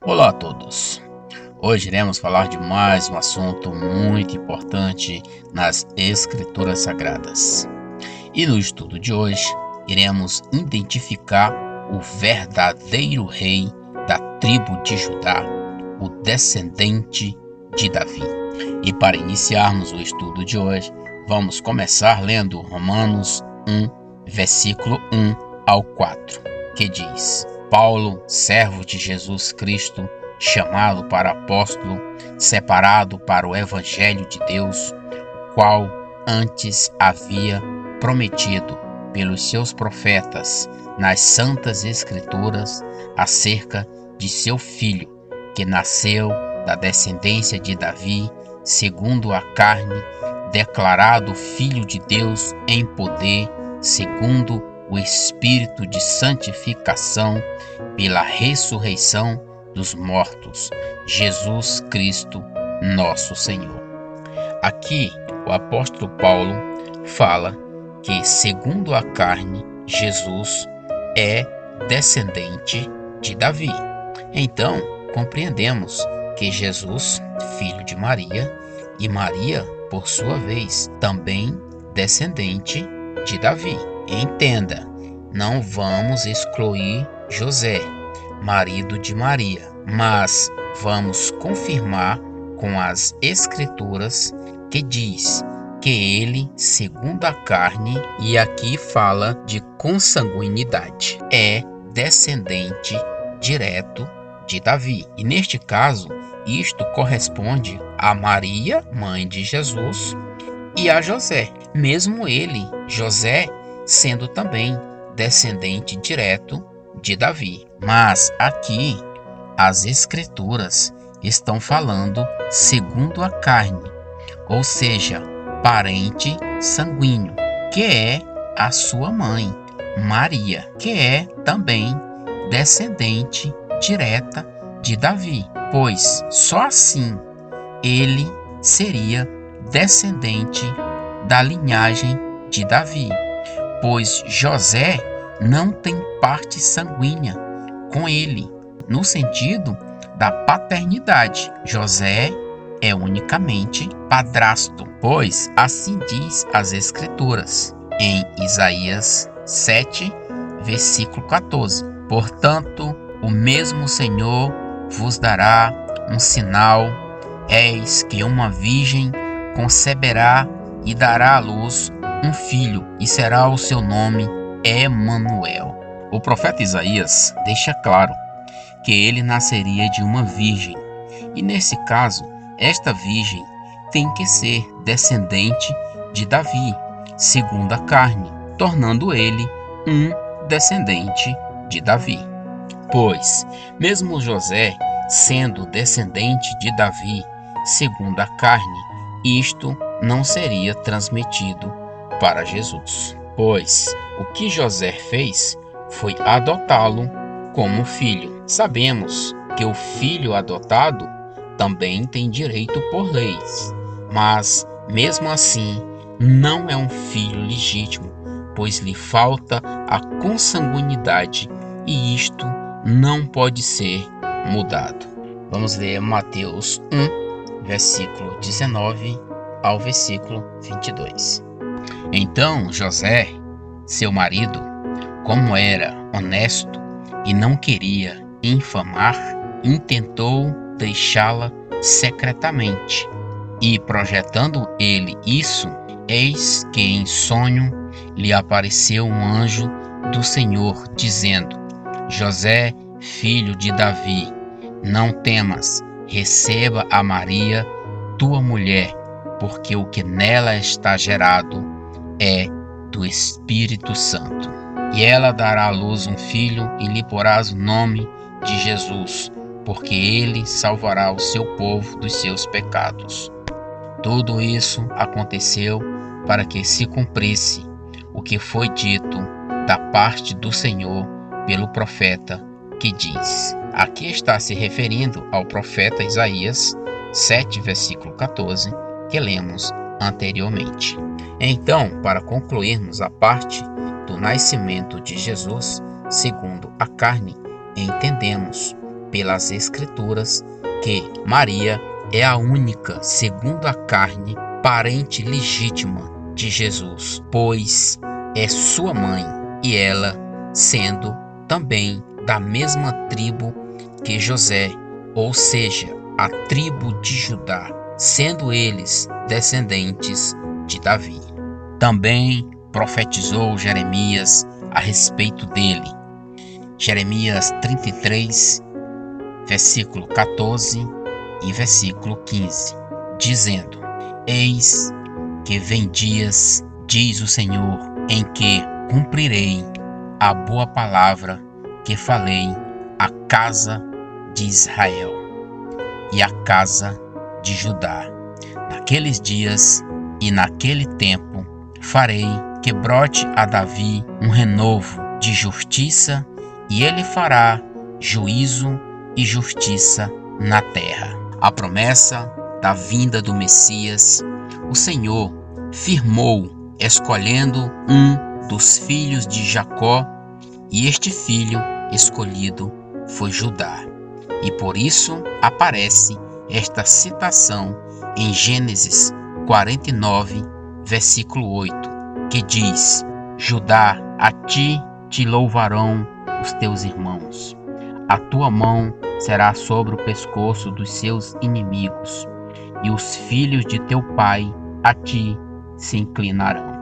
Olá a todos! Hoje iremos falar de mais um assunto muito importante nas Escrituras Sagradas. E no estudo de hoje, iremos identificar o verdadeiro rei da tribo de Judá, o descendente de Davi. E para iniciarmos o estudo de hoje, vamos começar lendo Romanos 1, versículo 1 ao 4, que diz: Paulo, servo de Jesus Cristo, chamado para apóstolo, separado para o evangelho de Deus, o qual antes havia prometido pelos seus profetas nas santas escrituras acerca de seu filho, que nasceu da descendência de Davi, segundo a carne, declarado filho de Deus em poder, segundo o Espírito de santificação, pela ressurreição dos mortos, Jesus Cristo, nosso Senhor. Aqui, o apóstolo Paulo fala que, segundo a carne, Jesus é descendente de Davi. Então, compreendemos que Jesus, filho de Maria, e Maria, por sua vez, também descendente de Davi. Entenda, não vamos excluir José, marido de Maria, mas vamos confirmar com as escrituras que diz que ele, segundo a carne, e aqui fala de consanguinidade, é descendente direto de Davi. E neste caso, isto corresponde a Maria, mãe de Jesus, e a José, mesmo ele, José, sendo também descendente direto de Davi. Mas aqui as escrituras estão falando segundo a carne, ou seja, parente sanguíneo, que é a sua mãe, Maria, que é também descendente direta de Davi, pois só assim ele seria descendente da linhagem de Davi, pois José não tem parte sanguínea com ele, no sentido da paternidade. José é unicamente padrasto, pois assim diz as Escrituras, em Isaías 7, versículo 14. Portanto, o mesmo Senhor vos dará um sinal, eis que uma virgem conceberá e dará à luz um filho, e será o seu nome Emanuel. O profeta Isaías deixa claro que ele nasceria de uma virgem, e nesse caso, esta virgem tem que ser descendente de Davi, segundo a carne, tornando ele um descendente de Davi. Pois, mesmo José sendo descendente de Davi, segundo a carne, isto não seria transmitido para Jesus, pois o que José fez foi adotá-lo como filho. Sabemos que o filho adotado também tem direito por leis, mas mesmo assim não é um filho legítimo, pois lhe falta a consanguinidade e isto não pode ser mudado. Vamos ler Mateus 1, versículo 19 ao versículo 22. Então José, seu marido, como era honesto e não queria infamar, intentou deixá-la secretamente. E projetando ele isso, eis que em sonho lhe apareceu um anjo do Senhor, dizendo: José, filho de Davi, não temas, receba a Maria, tua mulher, porque o que nela está gerado é do Espírito Santo. E ela dará à luz um filho, e lhe porás o nome de Jesus, porque ele salvará o seu povo dos seus pecados. Tudo isso aconteceu para que se cumprisse o que foi dito da parte do Senhor pelo profeta, que diz. Aqui está se referindo ao profeta Isaías 7, versículo 14, que lemos anteriormente. Então, para concluirmos a parte do nascimento de Jesus, segundo a carne, entendemos pelas Escrituras que Maria é a única, segundo a carne, parente legítima de Jesus, pois é sua mãe, e ela, sendo também da mesma tribo que José, ou seja, a tribo de Judá, sendo eles descendentes de Davi. Também profetizou Jeremias a respeito dele. Jeremias 33, versículo 14 e versículo 15, dizendo: Eis que vem dias, diz o Senhor, em que cumprirei a boa palavra que falei à casa de Israel e à casa de Judá. Naqueles dias e naquele tempo farei que brote a Davi um renovo de justiça, e ele fará juízo e justiça na terra. A promessa da vinda do Messias, o Senhor firmou, escolhendo um dos filhos de Jacó, e este filho escolhido foi Judá. E por isso aparece esta citação em Gênesis 49, versículo 8, que diz: Judá, a ti te louvarão os teus irmãos. A tua mão será sobre o pescoço dos seus inimigos, e os filhos de teu pai a ti se inclinarão.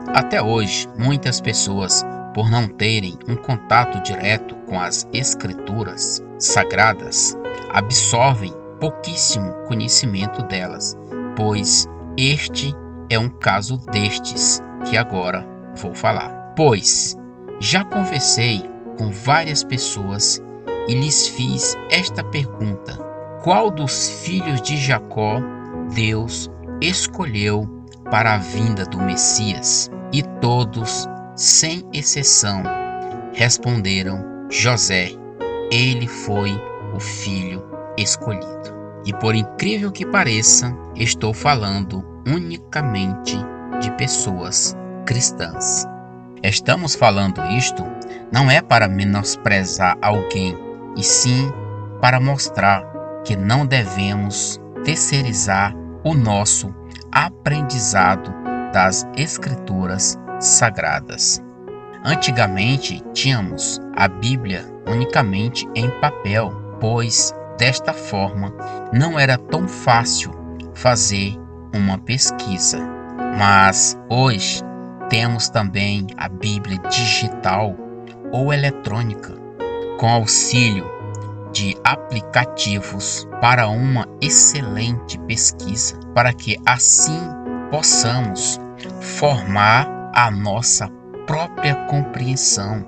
Até hoje, muitas pessoas, por não terem um contato direto com as Escrituras sagradas, absorvem pouquíssimo conhecimento delas, pois este é um caso destes que agora vou falar. Pois já conversei com várias pessoas e lhes fiz esta pergunta: qual dos filhos de Jacó Deus escolheu para a vinda do Messias? E todos, sem exceção, responderam: José. Ele foi o filho escolhido. E por incrível que pareça, estou falando unicamente de pessoas cristãs. Estamos falando isto não é para menosprezar alguém, e sim para mostrar que não devemos terceirizar o nosso aprendizado das Escrituras sagradas. Antigamente tínhamos a Bíblia unicamente em papel, pois desta forma não era tão fácil fazer uma pesquisa. Mas hoje temos também a Bíblia digital ou eletrônica, com auxílio de aplicativos para uma excelente pesquisa, para que assim possamos formar a nossa própria compreensão,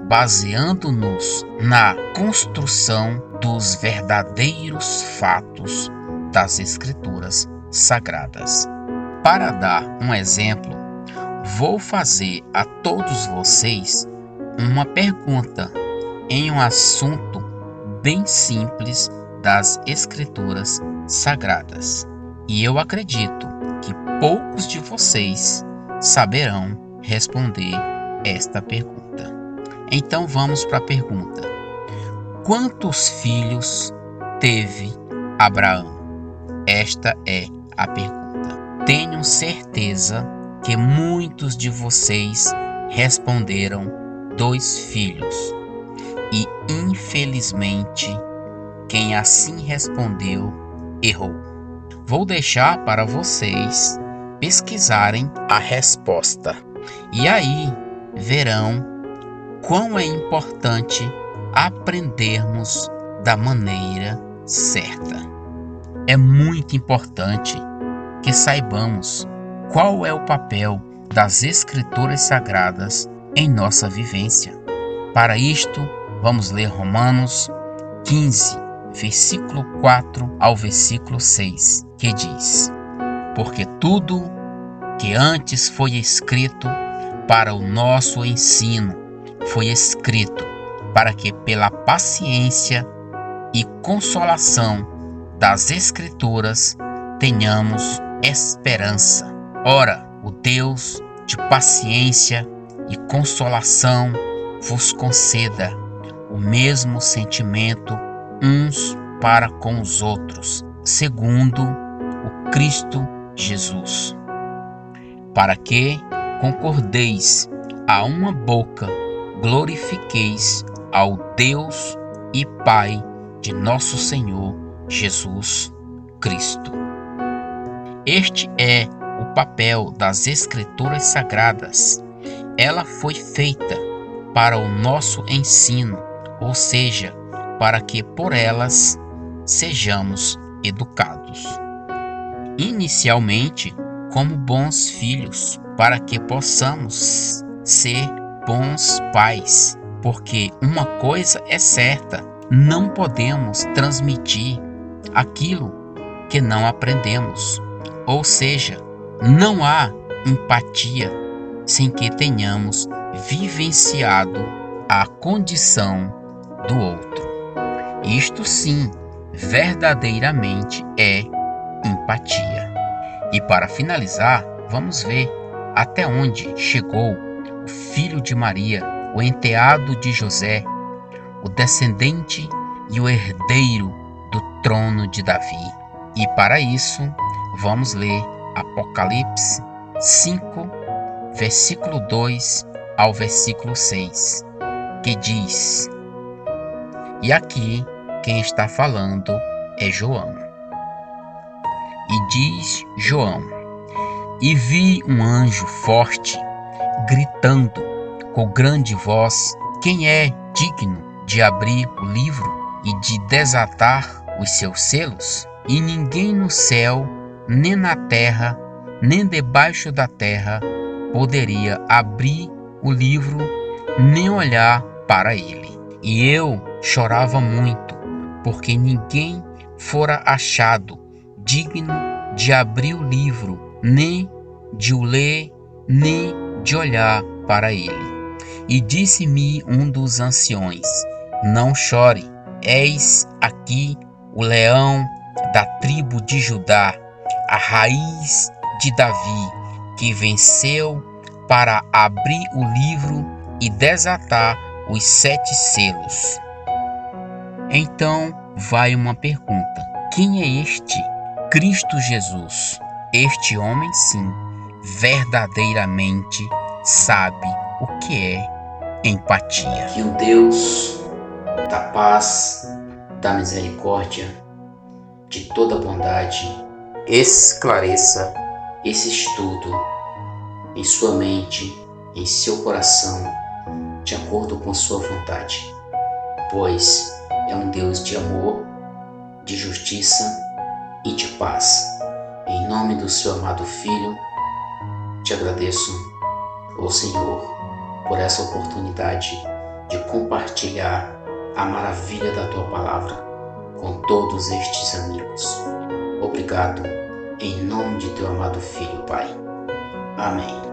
baseando-nos na construção dos verdadeiros fatos das Escrituras sagradas. Para dar um exemplo, vou fazer a todos vocês uma pergunta em um assunto bem simples das Escrituras sagradas. E eu acredito que poucos de vocês saberão responder esta pergunta. Então vamos para a pergunta: quantos filhos teve Abraão? Esta é a pergunta. Tenho certeza que muitos de vocês responderam 2 filhos. E infelizmente, quem assim respondeu errou. Vou deixar para vocês pesquisarem a resposta. E aí verão quão é importante aprendermos da maneira certa. É muito importante que saibamos qual é o papel das Escrituras sagradas em nossa vivência. Para isto, vamos ler Romanos 15, versículo 4 ao versículo 6, que diz: Porque tudo que antes foi escrito para o nosso ensino foi escrito para que pela paciência e consolação das Escrituras tenhamos esperança. Ora, o Deus de paciência e consolação vos conceda o mesmo sentimento uns para com os outros, segundo o Cristo Jesus, para que concordeis a uma boca, glorifiqueis ao Deus e Pai de nosso Senhor Jesus Cristo. Este é o papel das Escrituras Sagradas. Ela foi feita para o nosso ensino, ou seja, para que por elas sejamos educados. Inicialmente, como bons filhos, para que possamos ser bons pais, porque uma coisa é certa: não podemos transmitir aquilo que não aprendemos, ou seja, não há empatia sem que tenhamos vivenciado a condição do outro. Isto sim, verdadeiramente é empatia. E para finalizar, vamos ver até onde chegou o filho de Maria, o enteado de José, o descendente e o herdeiro do trono de Davi. E para isso, vamos ler Apocalipse 5, versículo 2 ao versículo 6, que diz: e aqui quem está falando é João. E diz João: e vi um anjo forte gritando com grande voz: quem é digno de abrir o livro e de desatar os seus selos? E ninguém no céu, nem na terra, nem debaixo da terra poderia abrir o livro, nem olhar para ele. E eu chorava muito, porque ninguém fora achado digno de abrir o livro, nem de o ler, nem de olhar para ele. E disse-me um dos anciões: não chore, eis aqui o leão da tribo de Judá, a raiz de Davi, que venceu para abrir o livro e desatar os 7 selos. Então vai uma pergunta: quem é este Cristo Jesus? Este homem, sim, verdadeiramente sabe o que é empatia. Que o Deus da paz, da misericórdia, de toda bondade, esclareça esse estudo em sua mente, em seu coração, de acordo com sua vontade, pois é um Deus de amor, de justiça e de paz. Em nome do seu amado Filho, te agradeço, ó Senhor, por essa oportunidade de compartilhar a maravilha da tua palavra com todos estes amigos. Obrigado, em nome de teu amado Filho, Pai. Amém.